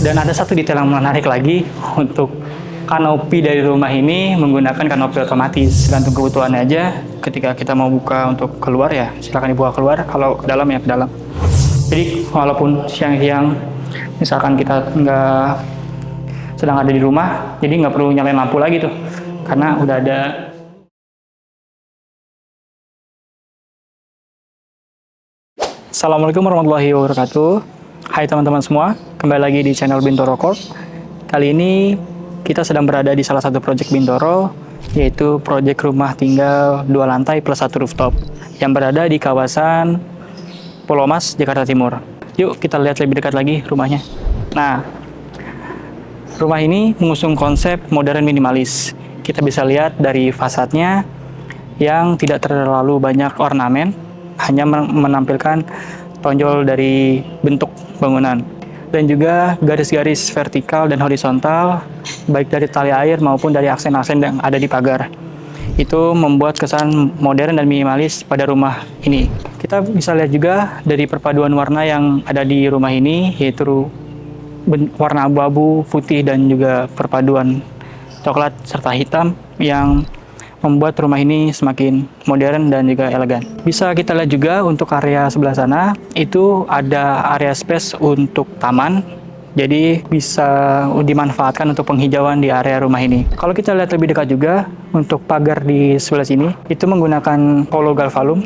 Dan ada satu detail yang menarik lagi untuk kanopi dari rumah ini menggunakan kanopi otomatis. Gantung kebutuhannya aja. Ketika kita mau buka untuk keluar ya silakan dibuka keluar. Kalau ke dalam ya ke dalam. Jadi walaupun siang-siang misalkan kita sedang ada di rumah, jadi nggak perlu nyalain lampu lagi tuh, karena udah ada. Assalamualaikum warahmatullahi wabarakatuh. Hai teman-teman semua, kembali lagi di channel Bintoro Corp. Kali ini kita sedang berada di salah satu proyek Bintoro, yaitu proyek rumah tinggal 2 lantai plus 1 rooftop yang berada di kawasan Pulau Mas, Jakarta Timur. Yuk kita lihat lebih dekat lagi rumahnya. Nah, rumah ini mengusung konsep modern minimalis. Kita bisa lihat dari fasadnya yang tidak terlalu banyak ornamen, hanya menampilkan tonjol dari bentuk bangunan. Dan juga garis-garis vertikal dan horizontal, baik dari tali air maupun dari aksen-aksen yang ada di pagar. Itu membuat kesan modern dan minimalis pada rumah ini. Kita bisa lihat juga dari perpaduan warna yang ada di rumah ini, yaitu warna abu-abu, putih, dan juga perpaduan coklat serta hitam yang membuat rumah ini semakin modern dan juga elegan. Bisa kita lihat juga untuk area sebelah sana, itu ada area space untuk taman. Jadi bisa dimanfaatkan untuk penghijauan di area rumah ini. Kalau kita lihat lebih dekat juga, untuk pagar di sebelah sini, itu menggunakan hollow galvalum.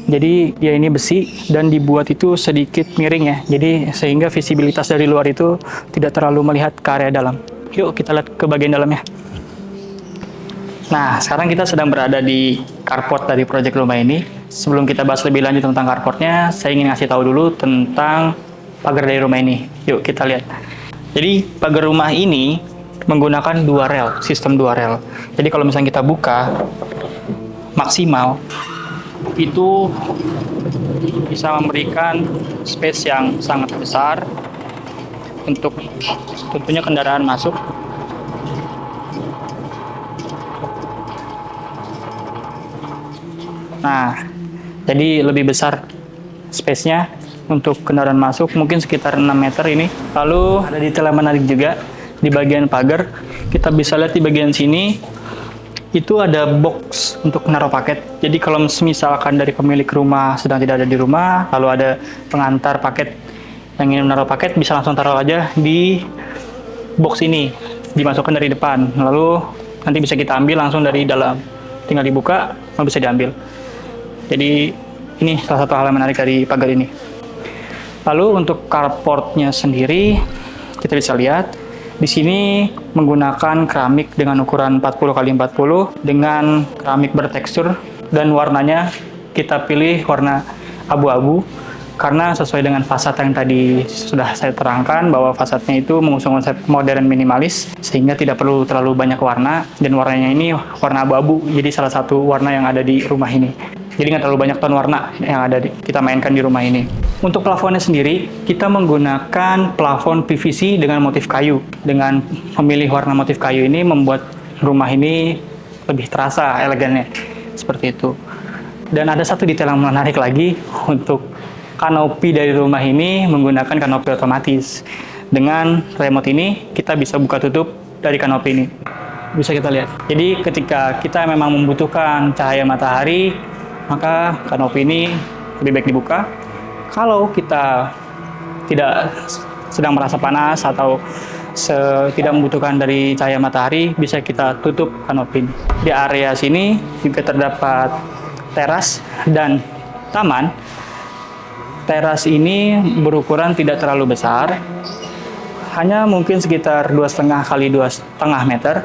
Jadi ya ini besi dan dibuat itu sedikit miring ya. Jadi sehingga visibilitas dari luar itu tidak terlalu melihat ke area dalam. Yuk kita lihat ke bagian dalamnya. Nah, sekarang kita sedang berada di carport dari proyek rumah ini. Sebelum kita bahas lebih lanjut tentang carportnya, saya ingin ngasih tahu dulu tentang pagar dari rumah ini. Yuk kita lihat. Jadi pagar rumah ini menggunakan 2 rel, sistem 2 rel. Jadi kalau misalnya kita buka maksimal, itu bisa memberikan space yang sangat besar untuk tentunya kendaraan masuk. Nah, jadi lebih besar space-nya untuk kendaraan masuk, mungkin sekitar 6 meter ini. Lalu ada detail yang menarik juga di bagian pagar. Kita bisa lihat di bagian sini, itu ada box untuk menaruh paket. Jadi kalau misalkan dari pemilik rumah sedang tidak ada di rumah, lalu ada pengantar paket yang ingin menaruh paket, bisa langsung taruh aja di box ini, dimasukkan dari depan. Lalu nanti bisa kita ambil langsung dari dalam. Tinggal dibuka, lalu bisa diambil. Jadi ini salah satu hal yang menarik dari pagar ini. Lalu untuk carportnya sendiri, kita bisa lihat di sini menggunakan keramik dengan ukuran 40x40 dengan keramik bertekstur, dan warnanya kita pilih warna abu-abu karena sesuai dengan fasad yang tadi sudah saya terangkan bahwa fasadnya itu mengusung konsep modern minimalis sehingga tidak perlu terlalu banyak warna, dan warnanya ini warna abu-abu, jadi salah satu warna yang ada di rumah ini. Jadi nggak terlalu banyak ton warna yang ada kita mainkan di rumah ini. Untuk plafonnya sendiri, kita menggunakan plafon PVC dengan motif kayu. Dengan memilih warna motif kayu ini membuat rumah ini lebih terasa elegannya. Seperti itu. Dan ada satu detail yang menarik lagi untuk kanopi dari rumah ini menggunakan kanopi otomatis. Dengan remote ini, kita bisa buka tutup dari kanopi ini. Bisa kita lihat. Jadi ketika kita memang membutuhkan cahaya matahari, maka kanopi ini lebih baik dibuka. Kalau kita tidak sedang merasa panas atau tidak membutuhkan dari cahaya matahari, bisa kita tutup kanopi. Di area sini juga terdapat teras dan taman. Teras ini berukuran tidak terlalu besar, hanya mungkin sekitar 2,5 kali 2,5 meter.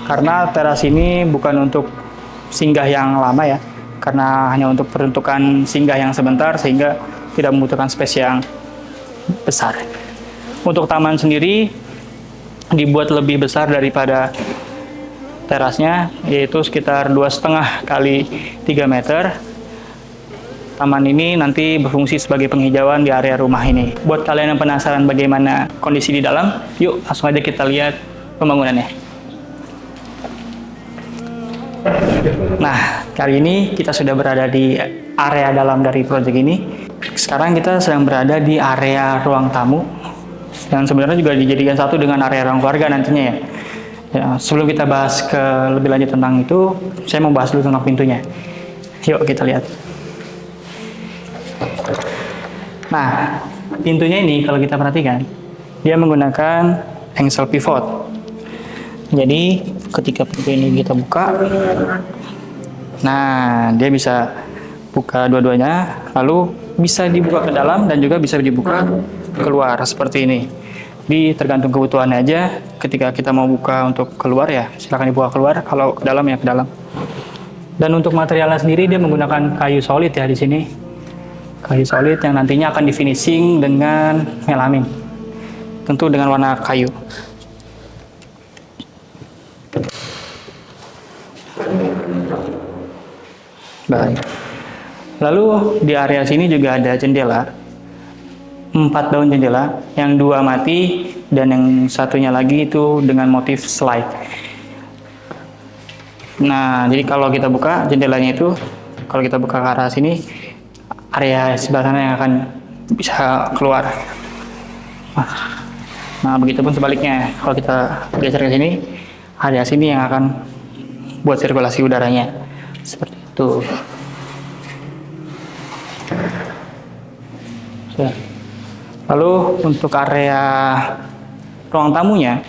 Karena teras ini bukan untuk singgah yang lama ya, karena hanya untuk peruntukan singgah yang sebentar sehingga tidak membutuhkan space yang besar. Untuk taman sendiri dibuat lebih besar daripada terasnya, yaitu sekitar 2,5 kali 3 meter. Taman ini nanti berfungsi sebagai penghijauan di area rumah ini. Buat kalian yang penasaran bagaimana kondisi di dalam, yuk langsung aja kita lihat pembangunannya. Nah, kali ini kita sudah berada di area dalam dari proyek ini. Sekarang kita sedang berada di area ruang tamu. Dan sebenarnya juga dijadikan satu dengan area ruang keluarga nantinya ya. Ya, sebelum kita bahas ke lebih lanjut tentang itu, saya mau bahas dulu tentang pintunya. Yuk kita lihat. Nah, pintunya ini kalau kita perhatikan, dia menggunakan engsel pivot. Jadi ketika pintu ini kita buka, nah dia bisa buka dua-duanya, lalu bisa dibuka ke dalam dan juga bisa dibuka keluar seperti ini. Jadi tergantung kebutuhannya aja. Ketika kita mau buka untuk keluar ya silakan dibuka keluar, kalau ke dalam ya ke dalam. Dan untuk materialnya sendiri dia menggunakan kayu solid ya di sini. Kayu solid yang nantinya akan di finishing dengan melamin. Tentu dengan warna kayu. Baik. Lalu di area sini juga ada jendela. 4 daun jendela, yang 2 mati dan yang satunya lagi itu dengan motif slide. Nah, jadi kalau kita buka jendelanya itu, kalau kita buka ke arah sini, area sebelah sana yang akan bisa keluar. Nah, begitupun sebaliknya, kalau kita geser ke sini, area sini yang akan buat sirkulasi udaranya. Seperti itu. Ya. Lalu untuk area ruang tamunya,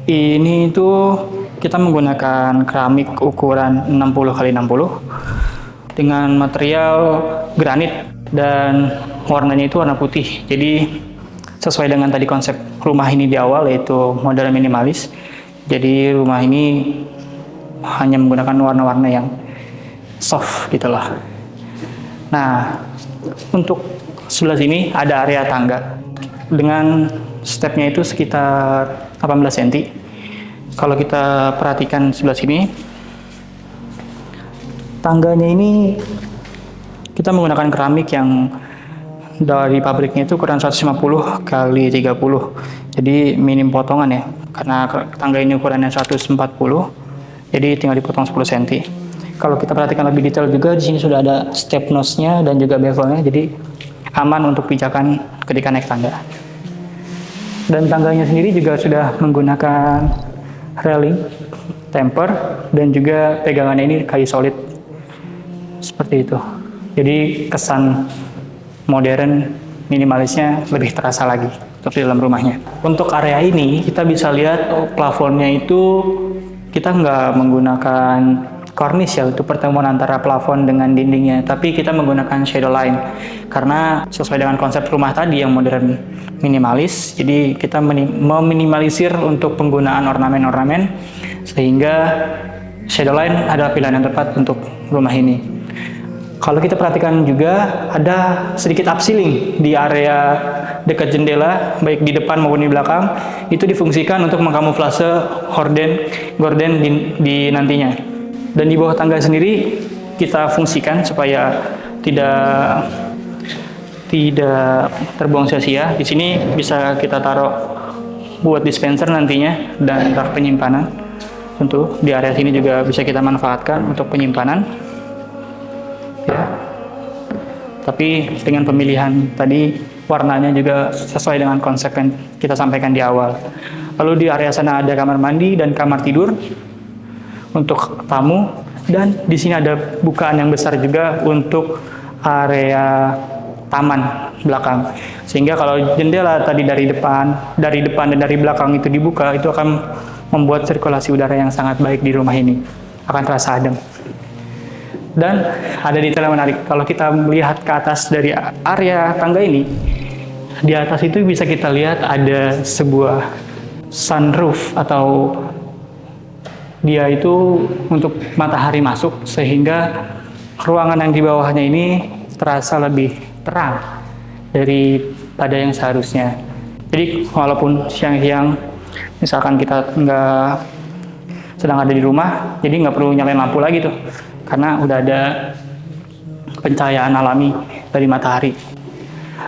ini tuh kita menggunakan keramik ukuran 60x60 dengan material granit dan warnanya itu warna putih. Jadi sesuai dengan tadi konsep rumah ini di awal, yaitu modern minimalis. Jadi rumah ini hanya menggunakan warna-warna yang soft gitu loh. Nah, untuk sebelah sini ada area tangga dengan stepnya itu sekitar 18 cm. Kalau kita perhatikan sebelah sini, tangganya ini kita menggunakan keramik yang dari pabriknya itu ukuran 150 x 30. Jadi minim potongan ya, karena tangga ini ukurannya 140, jadi tinggal dipotong 10 cm. Kalau kita perhatikan lebih detail juga, di sini sudah ada step nose-nya dan juga bevelnya, jadi aman untuk pijakan ketika naik tangga. Dan tangganya sendiri juga sudah menggunakan railing, temper, dan juga pegangannya ini kayu solid. Seperti itu. Jadi kesan modern minimalisnya lebih terasa lagi untuk di dalam rumahnya. Untuk area ini kita bisa lihat plafonnya itu kita nggak menggunakan cornice ya untuk pertemuan antara plafon dengan dindingnya, tapi kita menggunakan shadow line karena sesuai dengan konsep rumah tadi yang modern minimalis. Jadi kita meminimalisir untuk penggunaan ornamen-ornamen, sehingga shadow line adalah pilihan yang tepat untuk rumah ini. Kalau kita perhatikan juga ada sedikit upceiling di area dekat jendela, baik di depan maupun di belakang, itu difungsikan untuk mengkamuflase gorden di nantinya. Dan di bawah tangga sendiri kita fungsikan supaya tidak terbuang sia-sia. Di sini bisa kita taruh buat dispenser nantinya dan rak penyimpanan. Tentu di area sini juga bisa kita manfaatkan untuk penyimpanan. Ya. Tapi dengan pemilihan tadi warnanya juga sesuai dengan konsep yang kita sampaikan di awal. Lalu di area sana ada kamar mandi dan kamar tidur untuk tamu, dan di sini ada bukaan yang besar juga untuk area taman belakang. Sehingga kalau jendela tadi dari depan dan dari belakang itu dibuka, itu akan membuat sirkulasi udara yang sangat baik di rumah ini. Akan terasa adem. Dan ada detail yang menarik. Kalau kita melihat ke atas dari area tangga ini, di atas itu bisa kita lihat ada sebuah sunroof, atau dia itu untuk matahari masuk, sehingga ruangan yang di bawahnya ini terasa lebih terang daripada yang seharusnya. Jadi walaupun siang-siang misalkan kita sedang ada di rumah, jadi nggak perlu nyalain lampu lagi tuh, karena udah ada pencahayaan alami dari matahari.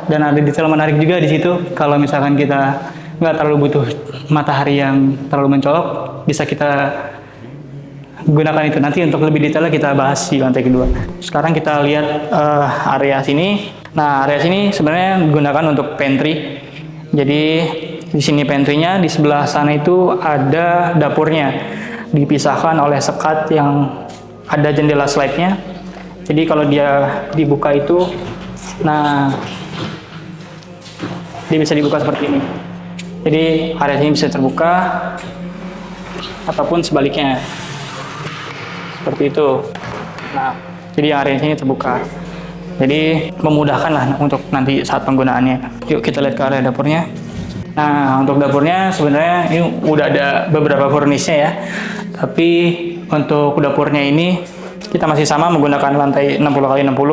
Dan ada detail menarik juga di situ, kalau misalkan kita nggak terlalu butuh matahari yang terlalu mencolok, bisa kita gunakan itu. Nanti untuk lebih detailnya kita bahas di lantai kedua. Sekarang kita lihat area sini. Nah, area sini sebenarnya digunakan untuk pantry. Jadi Di sini pantry-nya, di sebelah sana itu ada dapurnya. Dipisahkan oleh sekat yang ada jendela slide-nya. Jadi kalau dia dibuka itu, nah dia bisa dibuka seperti ini. Jadi area sini bisa terbuka, ataupun sebaliknya. Seperti itu. Nah, jadi area sini terbuka. Jadi memudahkan lah untuk nanti saat penggunaannya. Yuk kita lihat ke area dapurnya. Nah, untuk dapurnya sebenarnya ini udah ada beberapa furnish-nya ya. Tapi untuk dapurnya ini kita masih sama menggunakan lantai 60x60,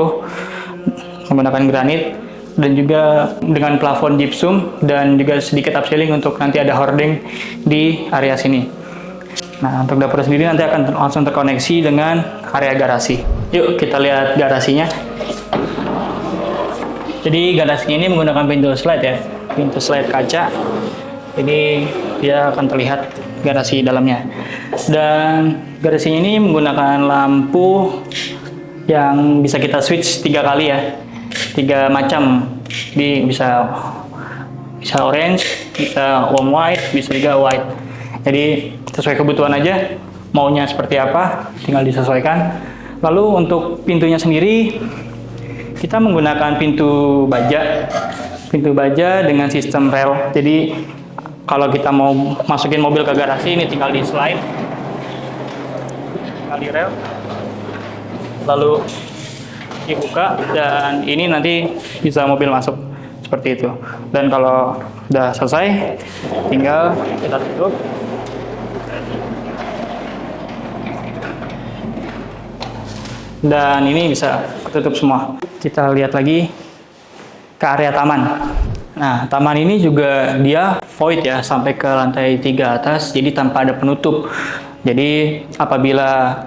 menggunakan granit, dan juga dengan plafon gypsum, dan juga sedikit upscaling untuk nanti ada hording di area sini. Nah, untuk dapur sendiri nanti akan langsung terkoneksi dengan area garasi. Yuk kita lihat garasinya. Jadi garasinya ini menggunakan pintu slide ya, pintu slide kaca. Jadi dia akan terlihat garasi dalamnya. Dan garasinya ini menggunakan lampu yang bisa kita switch 3 kali ya, 3 macam. Jadi bisa orange, bisa warm white, bisa juga white. Jadi sesuai kebutuhan aja, maunya seperti apa, tinggal disesuaikan. Lalu untuk pintunya sendiri, kita menggunakan pintu baja dengan sistem rel. Jadi kalau kita mau masukin mobil ke garasi, ini tinggal di slide, tinggal di rel, lalu dibuka, dan ini nanti bisa mobil masuk seperti itu. Dan kalau udah selesai, tinggal kita tutup. Dan ini bisa tertutup semua. Kita lihat lagi ke area taman. Nah, taman ini juga dia void ya, sampai ke lantai 3 atas, jadi tanpa ada penutup. Jadi apabila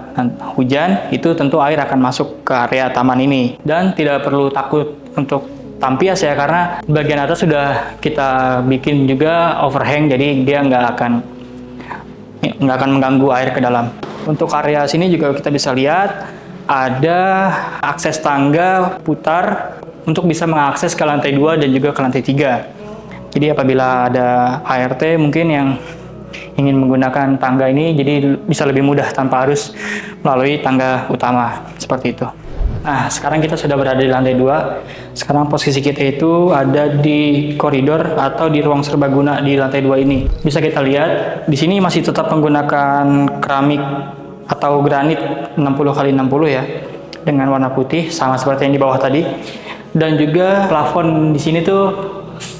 hujan, itu tentu air akan masuk ke area taman ini. Dan tidak perlu takut untuk tampias ya, karena bagian atas sudah kita bikin juga overhang, jadi dia nggak akan mengganggu air ke dalam. Untuk area sini juga kita bisa lihat ada akses tangga putar untuk bisa mengakses ke lantai 2 dan juga ke lantai 3. Jadi apabila ada ART mungkin yang ingin menggunakan tangga ini, jadi bisa lebih mudah tanpa harus melalui tangga utama, seperti itu. Nah, sekarang kita sudah berada di lantai 2. Sekarang posisi kita itu ada di koridor atau di ruang serbaguna di lantai 2 ini. Bisa kita lihat, di sini masih tetap menggunakan keramik atau granit 60x60 ya, dengan warna putih sama seperti yang di bawah tadi. Dan juga plafon di sini tuh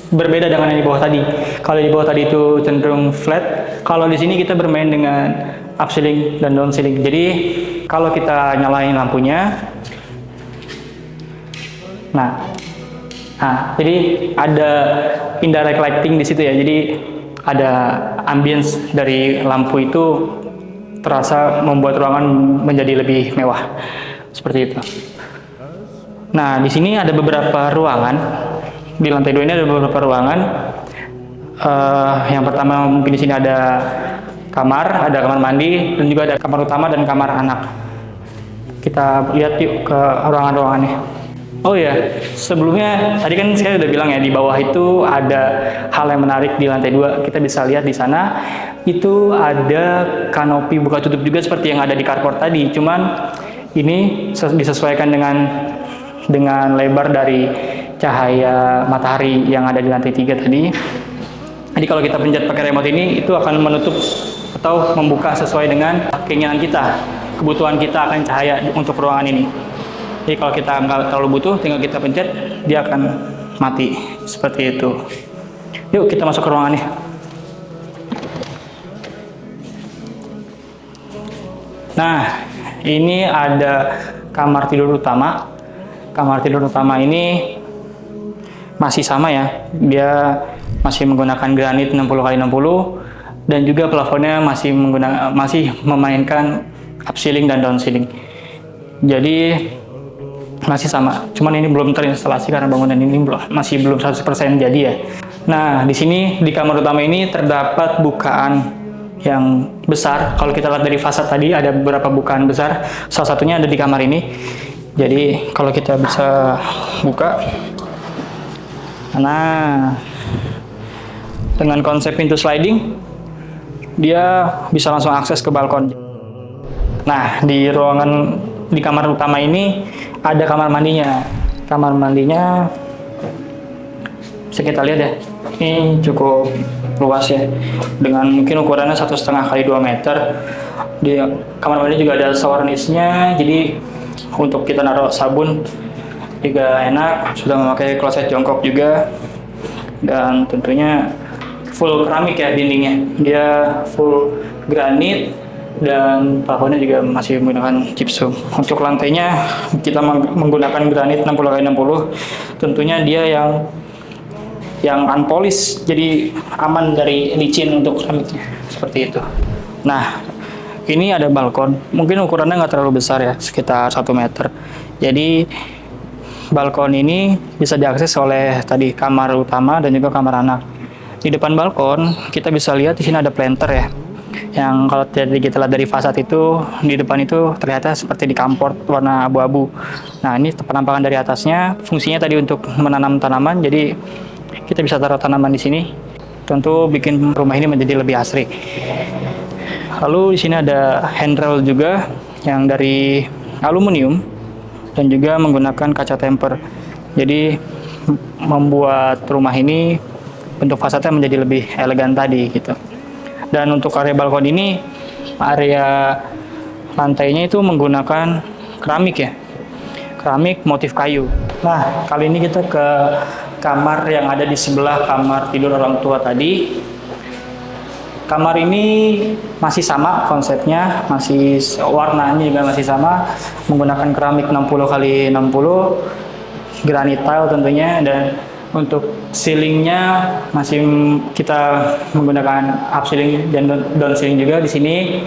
berbeda dengan yang di bawah tadi. Kalau di bawah tadi itu cenderung flat, kalau di sini kita bermain dengan upceiling dan downceiling. Jadi kalau kita nyalain lampunya, nah jadi ada indirect lighting di situ ya. Jadi ada ambience dari lampu itu terasa membuat ruangan menjadi lebih mewah, seperti itu. Nah, di sini ada beberapa ruangan. Di lantai 2 ini ada beberapa ruangan. Yang pertama mungkin di sini ada kamar mandi, dan juga ada kamar utama dan kamar anak. Kita lihat yuk ke ruangan-ruangannya. Oh ya, sebelumnya tadi kan saya udah bilang ya, di bawah itu ada hal yang menarik di lantai 2. Kita bisa lihat di sana itu ada kanopi buka tutup juga seperti yang ada di carport tadi. Cuman ini disesuaikan dengan lebar dari cahaya matahari yang ada di lantai 3 tadi. Jadi kalau kita pencet pakai remote ini, itu akan menutup atau membuka sesuai dengan keinginan kita, kebutuhan kita akan cahaya untuk ruangan ini. Jadi kalau kita nggak terlalu butuh, tinggal kita pencet, dia akan mati. Seperti itu. Yuk kita masuk ke ruangannya. Nah, ini ada kamar tidur utama. Kamar tidur utama ini masih sama ya. Dia masih menggunakan granit 60x60, dan juga plafonnya masih memainkan upceiling dan downceiling. Jadi masih sama, cuman ini belum terinstalasi karena bangunan ini masih belum 100% jadi ya. Nah, di sini di kamar utama ini terdapat bukaan yang besar. Kalau kita lihat dari fasad tadi ada beberapa bukaan besar, salah satunya ada di kamar ini. Jadi kalau kita bisa buka, nah Dengan konsep pintu sliding, dia bisa langsung akses ke balkon. Nah, di kamar utama ini ada kamar mandinya. Kamar mandinya bisa kita lihat ya. Ini cukup luas ya. Dengan mungkin ukurannya 1,5 kali 2 meter. Di kamar mandi juga ada shower niche-nya. Jadi untuk kita naruh sabun juga enak. Sudah memakai kloset jongkok juga. Dan tentunya full keramik ya dindingnya. Dia full granit dan plafonnya juga masih menggunakan gypsum. Untuk lantainya kita menggunakan granit 60 kali 60. Tentunya dia yang unpolished, jadi aman dari licin untuk keramiknya seperti itu. Nah, ini ada balkon. Mungkin ukurannya nggak terlalu besar ya, sekitar 1 meter. Jadi balkon ini bisa diakses oleh tadi kamar utama dan juga kamar anak. Di depan balkon kita bisa lihat di sini ada planter ya. Yang kalau kita lihat dari fasad itu, di depan itu terlihat seperti di carport warna abu-abu. Nah, ini penampakan dari atasnya, fungsinya tadi untuk menanam tanaman, jadi kita bisa taruh tanaman di sini. Tentu bikin rumah ini menjadi lebih asri. Lalu di sini ada handrail juga yang dari aluminium dan juga menggunakan kaca temper. Jadi membuat rumah ini bentuk fasadnya menjadi lebih elegan tadi gitu. Dan untuk area balkon ini, area lantainya itu menggunakan keramik ya. Keramik motif kayu. Nah, kali ini kita ke kamar yang ada di sebelah kamar tidur orang tua tadi. Kamar ini masih sama konsepnya, masih warnanya juga masih sama, menggunakan keramik 60 kali 60, granit tile tentunya, dan untuk ceilingnya masih kita menggunakan up ceiling dan down ceiling juga. Di sini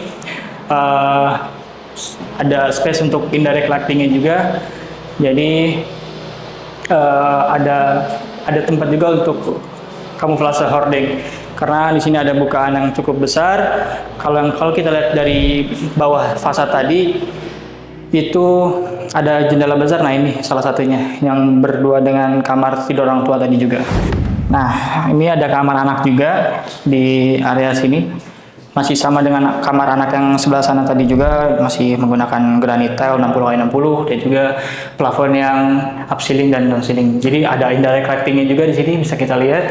ada space untuk indirect lightingnya juga. Jadi ada tempat juga untuk kamuflase hording. Karena di sini ada bukaan yang cukup besar. Kalau kita lihat dari bawah fasad tadi itu ada jendela besar. Nah, ini salah satunya yang berdua dengan kamar tidur orang tua tadi juga. Nah, ini ada kamar anak juga di area sini. Masih sama dengan kamar anak yang sebelah sana tadi juga, masih menggunakan granit tile 60 x 60 dan juga plafon yang up ceiling dan down ceiling. Jadi ada indirect lightingnya juga di sini bisa kita lihat.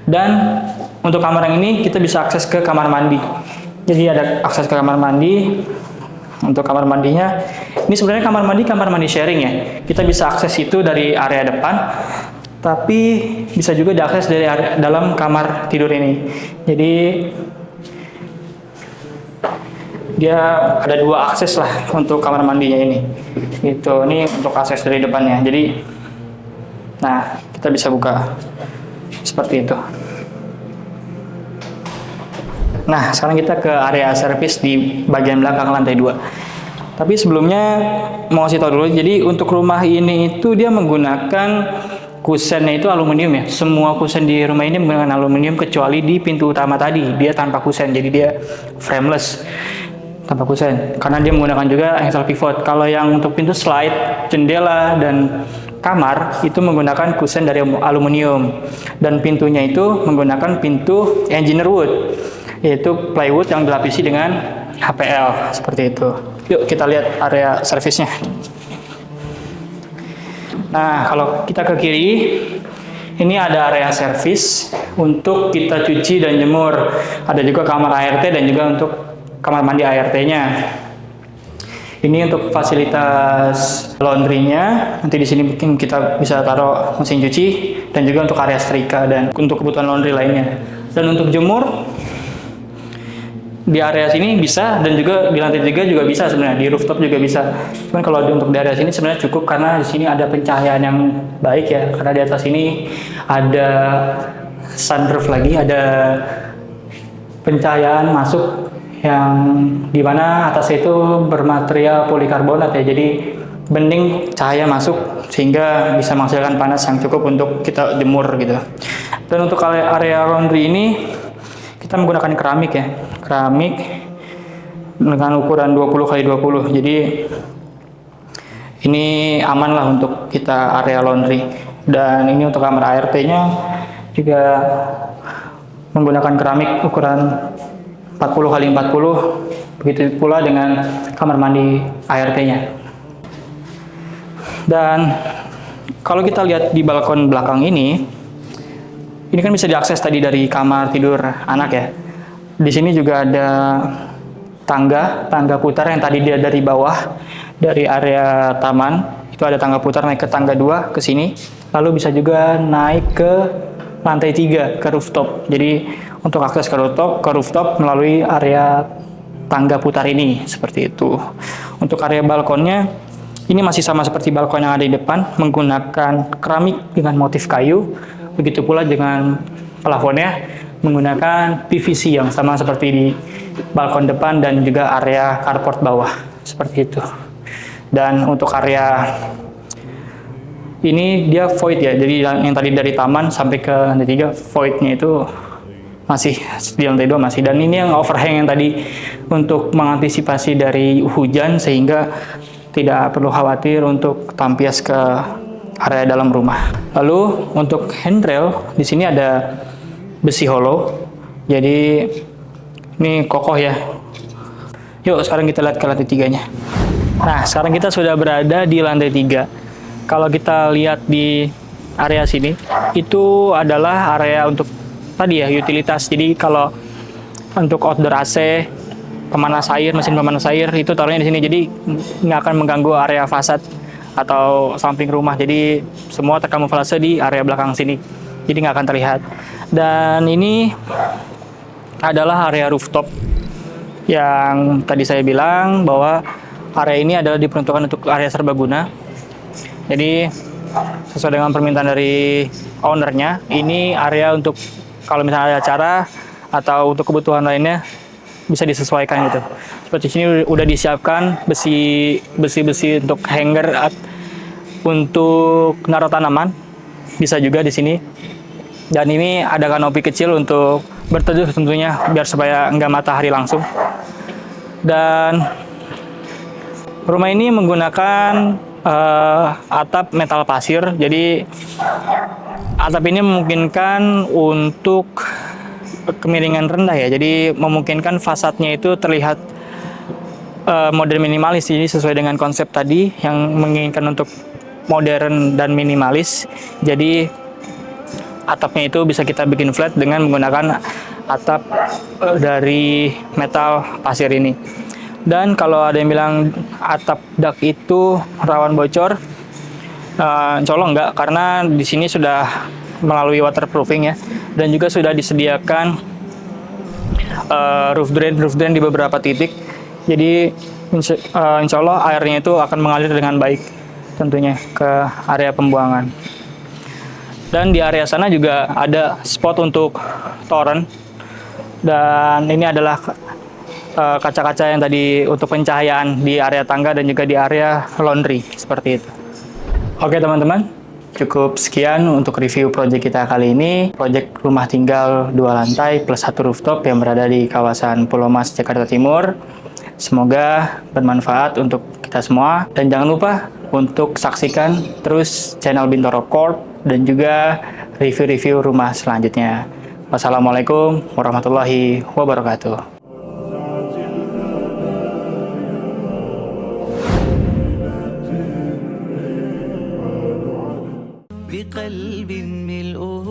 Dan untuk kamar yang ini kita bisa akses ke kamar mandi. Jadi ada akses ke kamar mandi. Untuk kamar mandinya, ini sebenarnya kamar mandi sharing ya. Kita bisa akses itu dari area depan, tapi bisa juga diakses dari dalam kamar tidur ini. Jadi dia ada 2 akses lah untuk kamar mandinya ini. Gitu. Ini untuk akses dari depannya. Jadi, nah kita bisa buka seperti itu. Nah, sekarang kita ke area servis di bagian belakang lantai 2. Tapi sebelumnya mau kasih tahu dulu, jadi untuk rumah ini itu dia menggunakan kusennya itu aluminium ya. Semua kusen di rumah ini menggunakan aluminium kecuali di pintu utama tadi, dia tanpa kusen. Jadi dia frameless, tanpa kusen. Karena dia menggunakan juga axial pivot. Kalau yang untuk pintu slide, jendela dan kamar itu menggunakan kusen dari aluminium. Dan pintunya itu menggunakan pintu engineer wood, yaitu plywood yang dilapisi dengan HPL seperti itu. Yuk kita lihat area servisnya. Nah, kalau kita ke kiri, ini ada area servis untuk kita cuci dan jemur. Ada juga kamar ART dan juga untuk kamar mandi ART-nya. Ini untuk fasilitas laundry-nya. Nanti di sini mungkin kita bisa taruh mesin cuci dan juga untuk area setrika dan untuk kebutuhan laundry lainnya. Dan untuk jemur di area sini bisa, dan juga di lantai 3 juga bisa sebenarnya, di rooftop juga bisa. Cuman kalau untuk di area sini sebenarnya cukup karena di sini ada pencahayaan yang baik ya. Karena di atas ini ada sunroof lagi, ada pencahayaan masuk yang dimana atas itu bermaterial polikarbonat ya. Jadi bening cahaya masuk sehingga bisa menghasilkan panas yang cukup untuk kita jemur gitu. Dan untuk area laundry ini kita menggunakan keramik ya, keramik dengan ukuran 20 x 20. Jadi ini aman lah untuk kita area laundry. Dan ini untuk kamar ART-nya juga menggunakan keramik ukuran 40 kali 40. Begitu pula dengan kamar mandi ART-nya. Dan kalau kita lihat di balkon belakang ini kan bisa diakses tadi dari kamar tidur anak ya. Di sini juga ada tangga putar yang tadi dia dari bawah, dari area taman, itu ada tangga putar naik ke tangga 2 ke sini. Lalu bisa juga naik ke lantai 3 ke rooftop. Jadi untuk akses ke rooftop melalui area tangga putar ini, seperti itu. Untuk area balkonnya, ini masih sama seperti balkon yang ada di depan, menggunakan keramik dengan motif kayu. Begitu pula dengan plafonnya, menggunakan PVC yang sama seperti di balkon depan dan juga area carport bawah, seperti itu. Dan untuk area ini dia void ya, jadi yang tadi dari taman sampai ke lantai 3, voidnya itu masih di lantai 2 masih. Dan ini yang overhang yang tadi untuk mengantisipasi dari hujan sehingga tidak perlu khawatir untuk tampias ke area dalam rumah. Lalu untuk handrail di sini ada besi hollow. Jadi ini kokoh ya. Yuk sekarang kita lihat ke lantai 3-nya. Nah, sekarang kita sudah berada di lantai 3. Kalau kita lihat di area sini, itu adalah area untuk tadi ya, utilitas. Jadi kalau untuk outdoor AC, pemanas air, mesin pemanas air itu taruhnya di sini. Jadi nggak akan mengganggu area fasad atau samping rumah. Jadi semua terkamuflase di area belakang sini. Jadi nggak akan terlihat. Dan ini adalah area rooftop yang tadi saya bilang bahwa area ini adalah diperuntukkan untuk area serbaguna. Jadi sesuai dengan permintaan dari ownernya, ini area untuk kalau misalnya ada acara atau untuk kebutuhan lainnya bisa disesuaikan gitu. Seperti sini udah disiapkan besi untuk hanger untuk naruh tanaman, bisa juga di sini. Dan ini ada kanopi kecil untuk berteduh tentunya biar supaya nggak matahari langsung. Dan rumah ini menggunakan atap metal pasir. Jadi atap ini memungkinkan untuk kemiringan rendah ya. Jadi memungkinkan fasadnya itu terlihat modern minimalis. Jadi sesuai dengan konsep tadi yang menginginkan untuk modern dan minimalis. Jadi atapnya itu bisa kita bikin flat dengan menggunakan atap dari metal pasir ini. Dan kalau ada yang bilang atap dak itu rawan bocor, insya Allah enggak, karena di sini sudah melalui waterproofing ya, dan juga sudah disediakan roof drain di beberapa titik. Jadi insya Allah airnya itu akan mengalir dengan baik tentunya ke area pembuangan. Dan di area sana juga ada spot untuk toren, dan ini adalah kaca-kaca yang tadi untuk pencahayaan di area tangga dan juga di area laundry, seperti itu. Oke teman-teman, cukup sekian untuk review project kita kali ini. Project rumah tinggal 2 lantai plus 1 rooftop yang berada di kawasan Pulau Mas, Jakarta Timur. Semoga bermanfaat untuk kita semua. Dan jangan lupa untuk saksikan terus channel Bintoro Corp dan juga review-review rumah selanjutnya. Wassalamualaikum warahmatullahi wabarakatuh. بقلب ملؤه